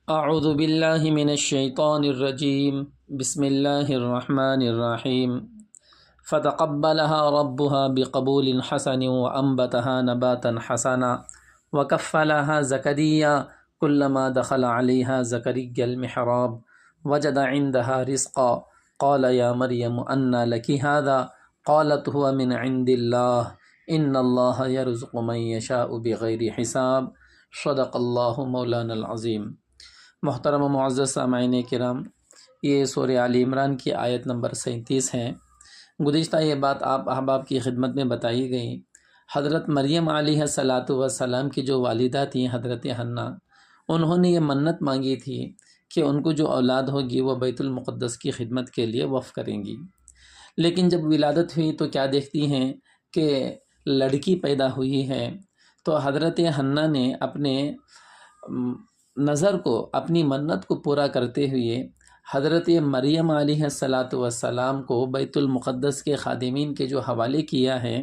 اعوذ باللہ من الشیطان الرجیم بسم اللہ الرحمن الرحیم فتقبلها ربها بقبول حسن وانبتها نباتا حسنا وكفلها زكريا كلما دخل عليها زكريا المحراب وجد عندها رزقا قال يا مريم أنى لك هذا قالت هو من عند الله إن الله يرزق من يشاء بغير حساب صدق الله مولانا العظیم۔ محترم و معزز سامعین کرام، یہ سورہ آل عمران کی آیت نمبر 37 ہیں۔ گزشتہ یہ بات آپ احباب کی خدمت میں بتائی گئی۔ حضرت مریم علیہ السلام کی جو والدہ تھیں حضرت حنہ، انہوں نے یہ منت مانگی تھی کہ ان کو جو اولاد ہوگی وہ بیت المقدس کی خدمت کے لیے وقف کریں گی۔ لیکن جب ولادت ہوئی تو کیا دیکھتی ہیں کہ لڑکی پیدا ہوئی ہے، تو حضرت حنہ نے اپنے نظر کو، اپنی منت کو پورا کرتے ہوئے حضرت مریم علیہ السلام کو بیت المقدس کے خادمین کے جو حوالے کیا ہے،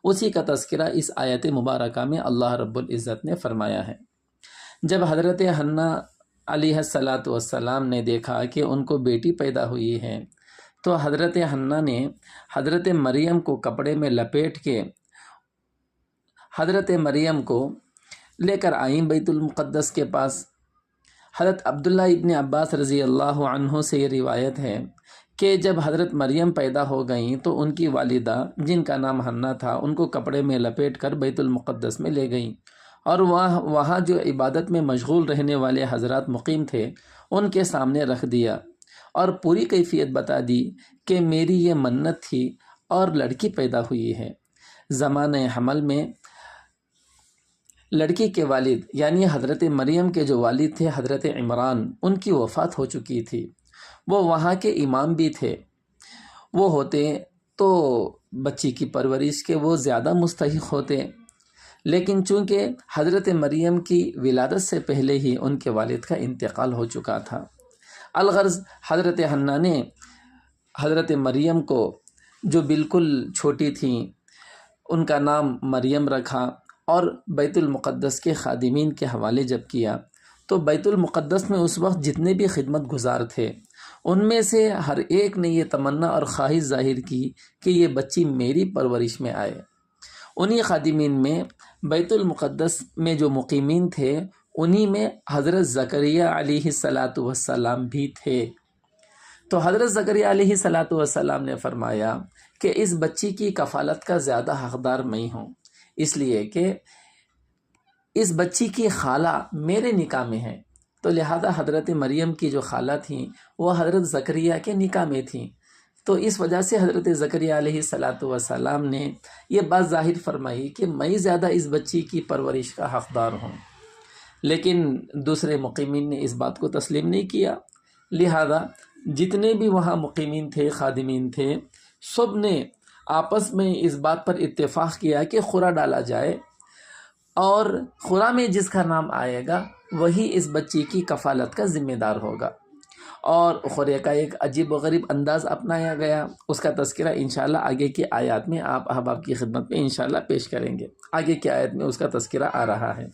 اسی کا تذکرہ اس آیت مبارکہ میں اللہ رب العزت نے فرمایا ہے۔ جب حضرت حنہ علیہ السلام نے دیکھا کہ ان کو بیٹی پیدا ہوئی ہے، تو حضرت حنہ نے حضرت مریم کو کپڑے میں لپیٹ کے حضرت مریم کو لے کر آئیں بیت المقدس کے پاس۔ حضرت عبداللہ ابن عباس رضی اللہ عنہ سے یہ روایت ہے کہ جب حضرت مریم پیدا ہو گئیں تو ان کی والدہ جن کا نام حنہ تھا، ان کو کپڑے میں لپیٹ کر بیت المقدس میں لے گئیں، اور وہاں جو عبادت میں مشغول رہنے والے حضرات مقیم تھے ان کے سامنے رکھ دیا، اور پوری کیفیت بتا دی کہ میری یہ منت تھی اور لڑکی پیدا ہوئی ہے۔ زمانہ حمل میں لڑکی کے والد یعنی حضرت مریم کے جو والد تھے حضرت عمران، ان کی وفات ہو چکی تھی۔ وہ وہاں کے امام بھی تھے، وہ ہوتے تو بچی کی پرورش کے وہ زیادہ مستحق ہوتے، لیکن چونکہ حضرت مریم کی ولادت سے پہلے ہی ان کے والد کا انتقال ہو چکا تھا۔ الغرض حضرت حنہ نے حضرت مریم کو، جو بالکل چھوٹی تھیں، ان کا نام مریم رکھا، اور بیت المقدس کے خادمین کے حوالے جب کیا تو بیت المقدس میں اس وقت جتنے بھی خدمت گزار تھے ان میں سے ہر ایک نے یہ تمنا اور خواہش ظاہر کی کہ یہ بچی میری پرورش میں آئے۔ انہی خادمین میں بیت المقدس میں جو مقیمین تھے انہی میں حضرت زکریا علیہ السلام بھی تھے۔ تو حضرت زکریا علیہ السلام نے فرمایا کہ اس بچی کی کفالت کا زیادہ حقدار میں ہوں، اس لیے کہ اس بچی کی خالہ میرے نکاح میں ہے، تو لہذا حضرت مریم کی جو خالہ تھیں وہ حضرت زکریا کے نکاح میں تھیں، تو اس وجہ سے حضرت زکریا علیہ السلام نے یہ بات ظاہر فرمائی کہ میں زیادہ اس بچی کی پرورش کا حقدار ہوں۔ لیکن دوسرے مقیمین نے اس بات کو تسلیم نہیں کیا، لہذا جتنے بھی وہاں مقیمین تھے، خادمین تھے، سب نے آپس میں اس بات پر اتفاق کیا کہ خورا ڈالا جائے، اور خورا میں جس کا نام آئے گا وہی اس بچی کی کفالت کا ذمہ دار ہوگا۔ اور خورے کا ایک عجیب و غریب انداز اپنایا گیا، اس کا تذکرہ انشاءاللہ آگے کی آیات میں آپ احباب کی خدمت میں انشاءاللہ پیش کریں گے۔ آگے کی آیت میں اس کا تذکرہ آ رہا ہے۔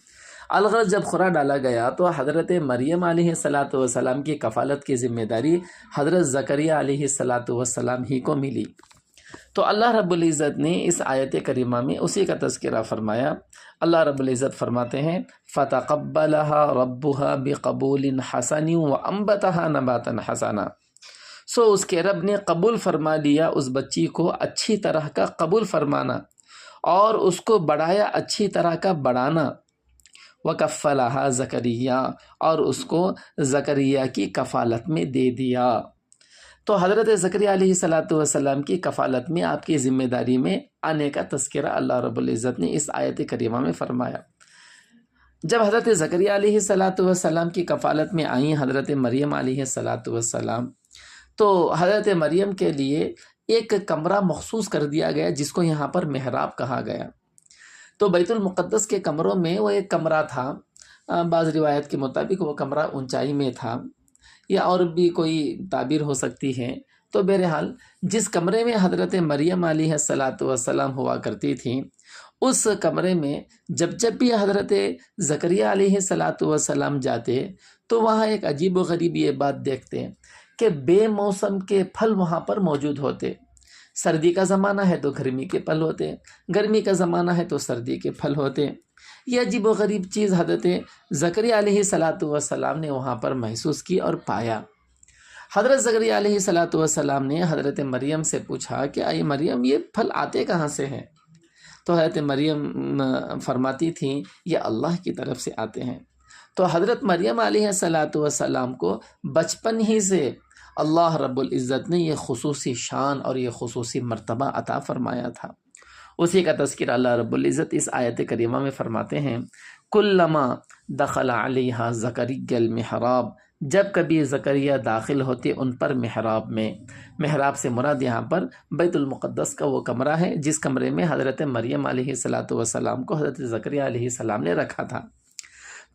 الغرض جب خورا ڈالا گیا تو حضرت مریم علیہ السلام کی کفالت کی ذمہ داری حضرت زکریا علیہ السلام ہی کو ملی۔ تو اللہ رب العزت نے اس آیت کریمہ میں اسی کا تذکرہ فرمایا۔ اللہ رب العزت فرماتے ہیں فَتَقَبَّلَهَا رَبُّهَا بِقَبُولٍ حَسَنٍ وَأَنبَتَهَا نَبَاتًا حَسَنًا۔ سو اس کے رب نے قبول فرما لیا اس بچی کو، اچھی طرح کا قبول فرمانا، اور اس کو بڑھایا اچھی طرح کا بڑھانا۔ وَكَفَّلَهَا زَكَرِيَّا، اور اس کو زکریا کی کفالت میں دے دیا۔ تو حضرت زکریا علیہ السلام کی کفالت میں، آپ کی ذمہ داری میں آنے کا تذکرہ اللہ رب العزت نے اس آیت کریمہ میں فرمایا۔ جب حضرت زکریا علیہ السلام کی کفالت میں آئیں حضرت مریم علیہ السلام، تو حضرت مریم کے لیے ایک کمرہ مخصوص کر دیا گیا جس کو یہاں پر محراب کہا گیا۔ تو بیت المقدس کے کمروں میں وہ ایک کمرہ تھا، بعض روایت کے مطابق وہ کمرہ اونچائی میں تھا، یا اور بھی کوئی تعبیر ہو سکتی ہے۔ تو بہرحال جس کمرے میں حضرت مریم علیہ السلام ہوا کرتی تھیں اس کمرے میں جب بھی حضرت زکریا علیہ السلام جاتے تو وہاں ایک عجیب و غریب یہ بات دیکھتے کہ بے موسم کے پھل وہاں پر موجود ہوتے. سردی کا زمانہ ہے تو گرمی کے پھل ہوتے، گرمی کا زمانہ ہے تو سردی کے پھل ہوتے. یہ عجیب و غریب چیز حضرت زکریا علیہ السلام نے وہاں پر محسوس کی اور پایا. حضرت زکریا علیہ السلام نے حضرت مریم سے پوچھا کہ اے مریم یہ پھل آتے کہاں سے ہیں؟ تو حضرت مریم فرماتی تھیں یہ اللہ کی طرف سے آتے ہیں. تو حضرت مریم علیہ السلام کو بچپن ہی سے اللہ رب العزت نے یہ خصوصی شان اور یہ خصوصی مرتبہ عطا فرمایا تھا. اسی کا تذکرہ اللہ رب العزت اس آیت کریمہ میں فرماتے ہیں کلما دخل علیہا زکریا المحراب، جب کبھی زکریا داخل ہوتے ان پر محراب میں. محراب سے مراد یہاں پر بیت المقدس کا وہ کمرہ ہے جس کمرے میں حضرت مریم علیہ السلام کو حضرت زکریا علیہ السلام نے رکھا تھا.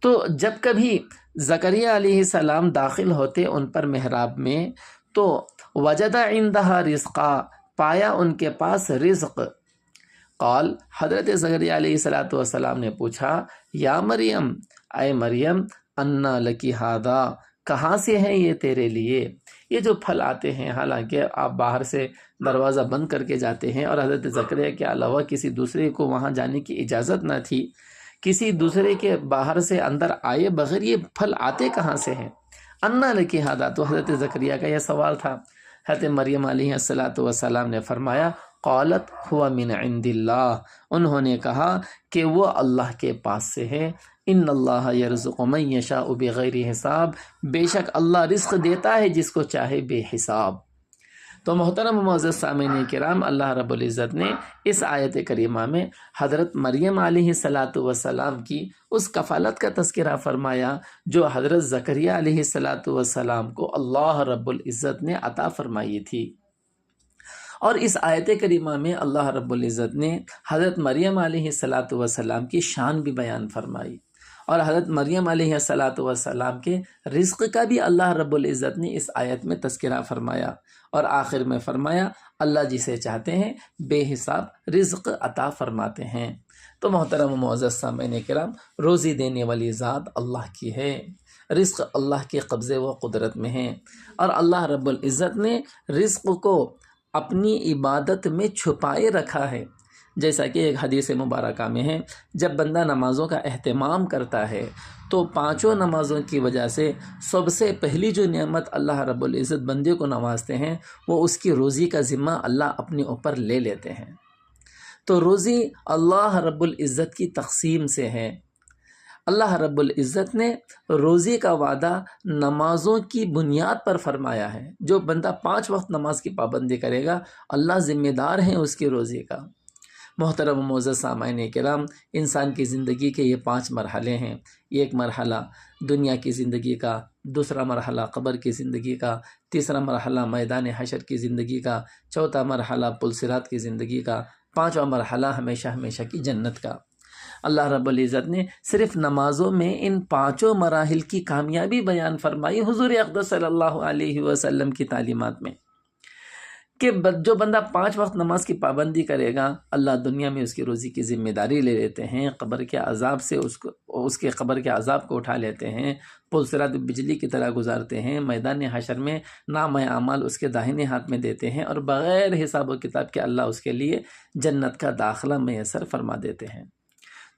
تو جب کبھی زکریا علیہ السلام داخل ہوتے ان پر محراب میں تو وجد عندها رزقا، پایا ان کے پاس رزق. قال، حضرت زکریا علیہ السلام نے پوچھا یا مریم، اے مریم، انا لکی ھذا، کہاں سے ہیں یہ تیرے لیے؟ یہ جو پھل آتے ہیں، حالانکہ آپ باہر سے دروازہ بند کر کے جاتے ہیں اور حضرت زکریا کے علاوہ کسی دوسرے کو وہاں جانے کی اجازت نہ تھی، کسی دوسرے کے باہر سے اندر آئے بغیر یہ پھل آتے کہاں سے ہیں؟ انا لکی ھذا، تو حضرت زکریا کا یہ سوال تھا. حضرت مریم علیہ السلام نے فرمایا قالت هو من عند اللہ، انہوں نے کہا کہ وہ اللہ کے پاس سے ہے. ان اللہ یرزق من یشاء بغیر حساب، بے شک اللہ رزق دیتا ہے جس کو چاہے بے حساب. تو محترم معزز سامعین کرام، اللہ رب العزت نے اس آیت کریمہ میں حضرت مریم علیہ السلام کی اس کفالت کا تذکرہ فرمایا جو حضرت زکریا علیہ السلام کو اللہ رب العزت نے عطا فرمائی تھی. اور اس آیت کریمہ میں اللہ رب العزت نے حضرت مریم علیہ السلام کی شان بھی بیان فرمائی، اور حضرت مریم علیہ السلام کے رزق کا بھی اللہ رب العزت نے اس آیت میں تذکرہ فرمایا، اور آخر میں فرمایا اللہ جسے چاہتے ہیں بے حساب رزق عطا فرماتے ہیں. تو محترم معزز سامعین کرام، روزی دینے والی ذات اللہ کی ہے، رزق اللہ کے قبضے و قدرت میں ہے، اور اللہ رب العزت نے رزق کو اپنی عبادت میں چھپائے رکھا ہے. جیسا کہ ایک حدیث مبارکہ میں ہے جب بندہ نمازوں کا اہتمام کرتا ہے تو پانچوں نمازوں کی وجہ سے سب سے پہلی جو نعمت اللہ رب العزت بندے کو نوازتے ہیں وہ اس کی روزی کا ذمہ اللہ اپنے اوپر لے لیتے ہیں. تو روزی اللہ رب العزت کی تقسیم سے ہے. اللہ رب العزت نے روزی کا وعدہ نمازوں کی بنیاد پر فرمایا ہے. جو بندہ 5 وقت نماز کی پابندی کرے گا اللہ ذمہ دار ہیں اس کی روزی کا. محترم معزز سامعین کرام، انسان کی زندگی کے یہ 5 مرحلے ہیں. ایک مرحلہ دنیا کی زندگی کا، دوسرا مرحلہ قبر کی زندگی کا، تیسرا مرحلہ میدان حشر کی زندگی کا، چوتھا مرحلہ پل صراط کی زندگی کا، 5واں مرحلہ ہمیشہ ہمیشہ کی جنت کا. اللہ رب العزت نے صرف نمازوں میں ان 5 مراحل کی کامیابی بیان فرمائی حضور اقدس صلی اللہ علیہ وسلم کی تعلیمات میں کہ جو بندہ 5 وقت نماز کی پابندی کرے گا اللہ دنیا میں اس کی روزی کی ذمہ داری لے لیتے ہیں، قبر کے عذاب سے اس کے قبر کے عذاب کو اٹھا لیتے ہیں، پل صراط بجلی کی طرح گزارتے ہیں، میدان حشر میں نام اعمال اس کے داہنے ہاتھ میں دیتے ہیں، اور بغیر حساب و کتاب کے اللہ اس کے لیے جنت کا داخلہ میسر فرما دیتے ہیں.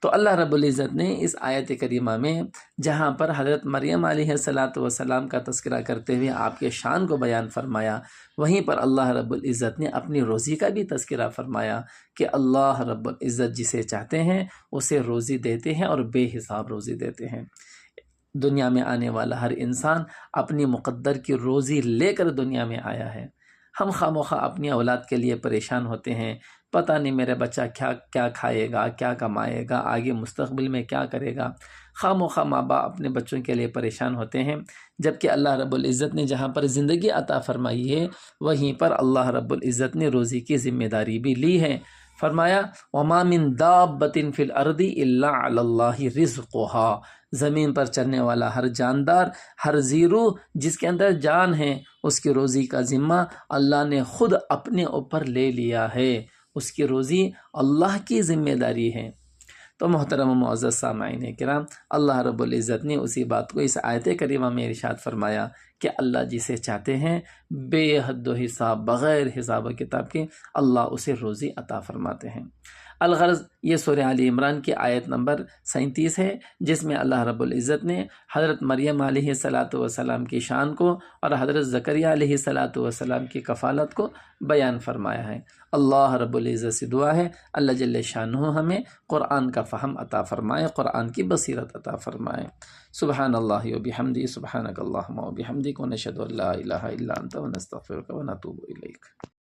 تو اللہ رب العزت نے اس آیت کریمہ میں جہاں پر حضرت مریم علیہ السلام کا تذکرہ کرتے ہوئے آپ کے شان کو بیان فرمایا، وہیں پر اللہ رب العزت نے اپنی روزی کا بھی تذکرہ فرمایا کہ اللہ رب العزت جسے چاہتے ہیں اسے روزی دیتے ہیں اور بے حساب روزی دیتے ہیں. دنیا میں آنے والا ہر انسان اپنی مقدر کی روزی لے کر دنیا میں آیا ہے. ہم خواہ اپنی اولاد کے لیے پریشان ہوتے ہیں، پتہ نہیں میرا بچہ کیا کھائے گا، کیا کمائے گا، آگے مستقبل میں کیا کرے گا. خواہ ماں باپ اپنے بچوں کے لیے پریشان ہوتے ہیں، جبکہ اللہ رب العزت نے جہاں پر زندگی عطا فرمائی ہے وہیں پر اللہ رب العزت نے روزی کی ذمہ داری بھی لی ہے. فرمایا وَمَا مِن دَابَّةٍ فِي الْأَرْضِ إِلَّا عَلَى اللَّهِ رِزْقُهَا، زمین پر چلنے والا ہر جاندار، ہر زیرو جس کے اندر جان ہے، اس کی روزی کا ذمہ اللہ نے خود اپنے اوپر لے لیا ہے. اس کی روزی اللہ کی ذمہ داری ہے۔ تو محترم و معزز سامعین کرام، اللہ رب العزت نے اسی بات کو اس آیت کریمہ میں ارشاد فرمایا کہ اللہ جسے چاہتے ہیں بے حد و حساب، بغیر حساب و کتاب کے اللہ اسے روزی عطا فرماتے ہیں۔ الغرض یہ سورہ آل عمران کی آیت نمبر 37 ہے، جس میں اللہ رب العزت نے حضرت مریم علیہ السلام کی شان کو اور حضرت زکریہ علیہ السلام کی کفالت کو بیان فرمایا ہے۔ اللہ رب العزت سے دعا ہے اللہ جل شانہ ہمیں قرآن کا فہم عطا فرمائے، قرآن کی بصیرت عطا فرمائے۔ سبحان اللہ و بحمدہ، سبحانک اللہم و بحمدک، ونشہد ان لا الہ الا انت ونستغفرک ونتوب الیک۔